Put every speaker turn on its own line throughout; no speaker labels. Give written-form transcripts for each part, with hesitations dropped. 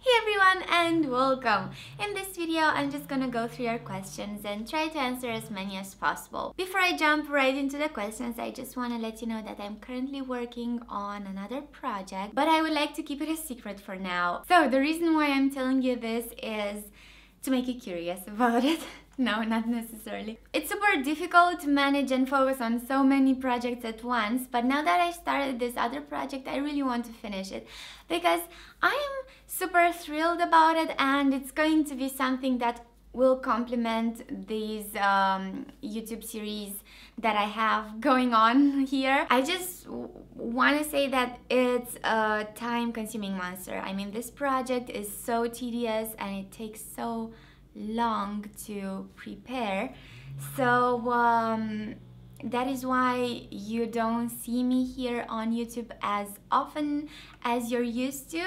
Hey everyone and welcome! In this video, I'm just gonna go through your questions and try to answer as many as possible. Before I jump right into the questions, I just want to let you know that I'm currently working on another project, but I would like to keep it a secret for now. So the reason why I'm telling you this is to make you curious about it. No, not necessarily. It's super difficult to manage and focus on so many projects at once, but now that I started this other project, I really want to finish it because I am super thrilled about it, and it's going to be something that will complement these YouTube series that I have going on here. I just want to say that it's a time-consuming monster. I mean, this project is so tedious and it takes so long to prepare, so that is why you don't see me here on YouTube as often as you're used to,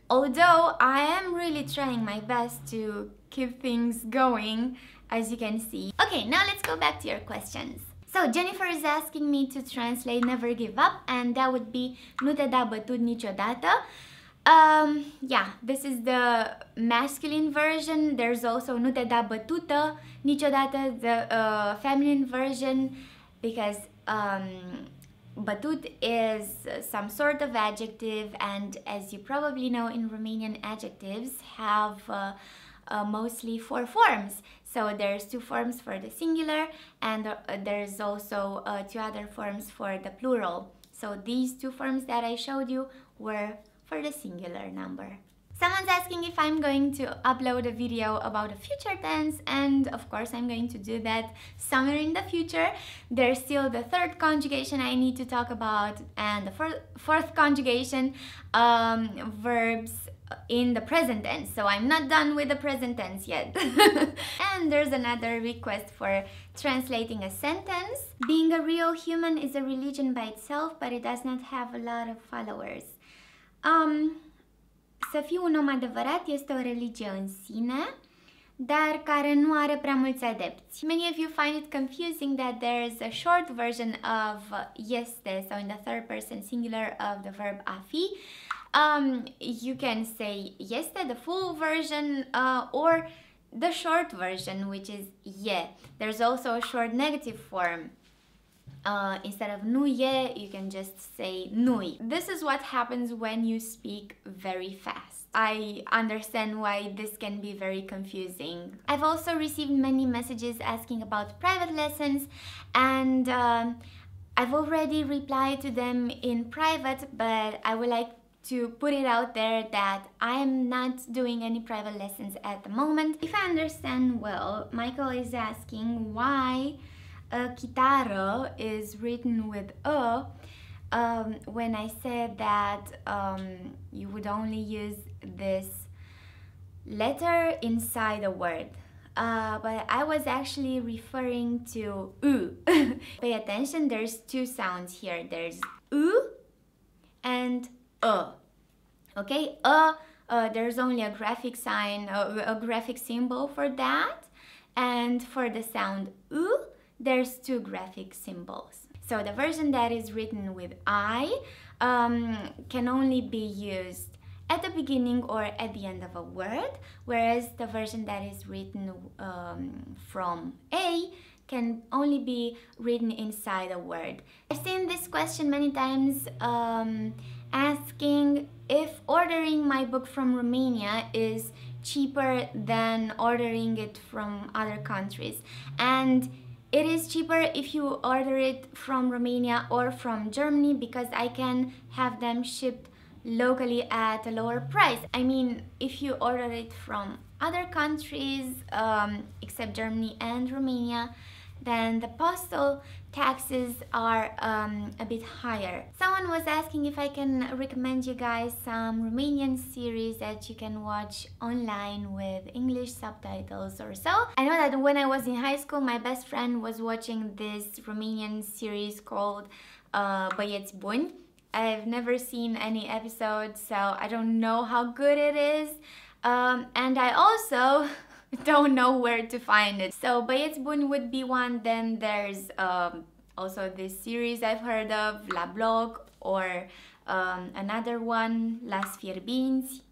although I am really trying my best to keep things going, as you can see. Okay, now let's go back to your questions. So Jennifer is asking me to translate never give up, and that would be nu te da bătut niciodată. Yeah, this is the masculine version. There's also nu te da bătută niciodată, the feminine version, because bătut is some sort of adjective, and as you probably know, in Romanian, adjectives have mostly 4 forms. So there's 2 forms for the singular, and there's also 2 other forms for the plural. So these 2 forms that I showed you were for the singular number. Someone's asking if I'm going to upload a video about a future tense, and of course I'm going to do that somewhere in the future. There's still the 3rd conjugation I need to talk about, and the 4th conjugation, verbs in the present tense. So I'm not done with the present tense yet. And there's another request for translating a sentence. Being a real human is a religion by itself, but it does not have a lot of followers. Să fii un om adevărat este o religie în sine, dar care nu are prea mulți adepți. Many of you find it confusing that there's a short version of este, so in the 3rd person singular of the verb a fi. You can say este, the full version, or the short version, which is e. There's also a short negative form. Instead of nu e, you can just say nui. This is what happens when you speak very fast. I understand why this can be very confusing. I've also received many messages asking about private lessons, and I've already replied to them in private, but I would like to put it out there that I am not doing any private lessons at the moment. If I understand well, Michael is asking why chitară is written with a, when I said that you would only use this letter inside a word. But I was actually referring to u. Pay attention, there's 2 sounds here. There's u and a. Okay, there's only a graphic sign, a graphic symbol for that, and for the sound u, there's 2 graphic symbols. So the version that is written with I can only be used at the beginning or at the end of a word, whereas the version that is written from A can only be written inside a word. I've seen this question many times, asking if ordering my book from Romania is cheaper than ordering it from other countries. And it is cheaper if you order it from Romania or from Germany, because I can have them shipped locally at a lower price. I mean, if you order it from other countries, except Germany and Romania, then the postal taxes are a bit higher. Someone was asking if I can recommend you guys some Romanian series that you can watch online with English subtitles or so. I know that when I was in high school, my best friend was watching this Romanian series called Băieți Buni. I've never seen any episodes, so I don't know how good it is. And I also don't know where to find it. So Băieți Buni would be one. Then there's also this series I've heard of, La Blog, or Another one, Las Fierbinți.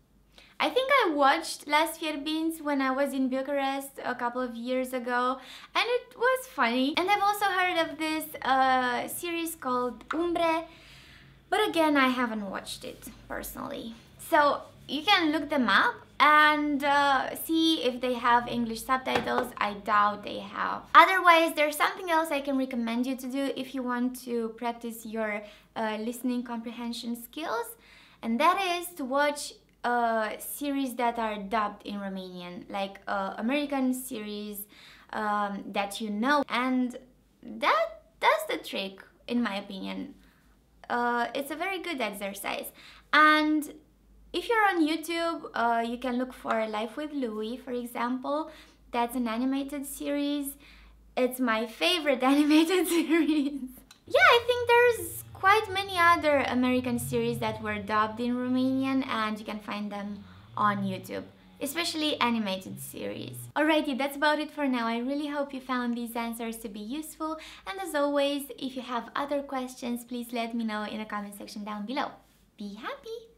I think I watched Las Fierbinți when I was in Bucharest a couple of years ago, and it was funny. And I've also heard of this series called Umbre, but again, I haven't watched it personally. So you can look them up and see if they have English subtitles. I doubt they have. Otherwise, there's something else I can recommend you to do if you want to practice your listening comprehension skills, and that is to watch series that are dubbed in Romanian, like American series that you know, and that's the trick, in my opinion. It's a very good exercise. And if you're on YouTube, you can look for Life with Louie, for example. That's an animated series. It's my favorite animated series. Yeah, I think there's quite many other American series that were dubbed in Romanian, and you can find them on YouTube, especially animated series. Alrighty, that's about it for now. I really hope you found these answers to be useful, and as always, if you have other questions, please let me know in the comment section down below. Be happy!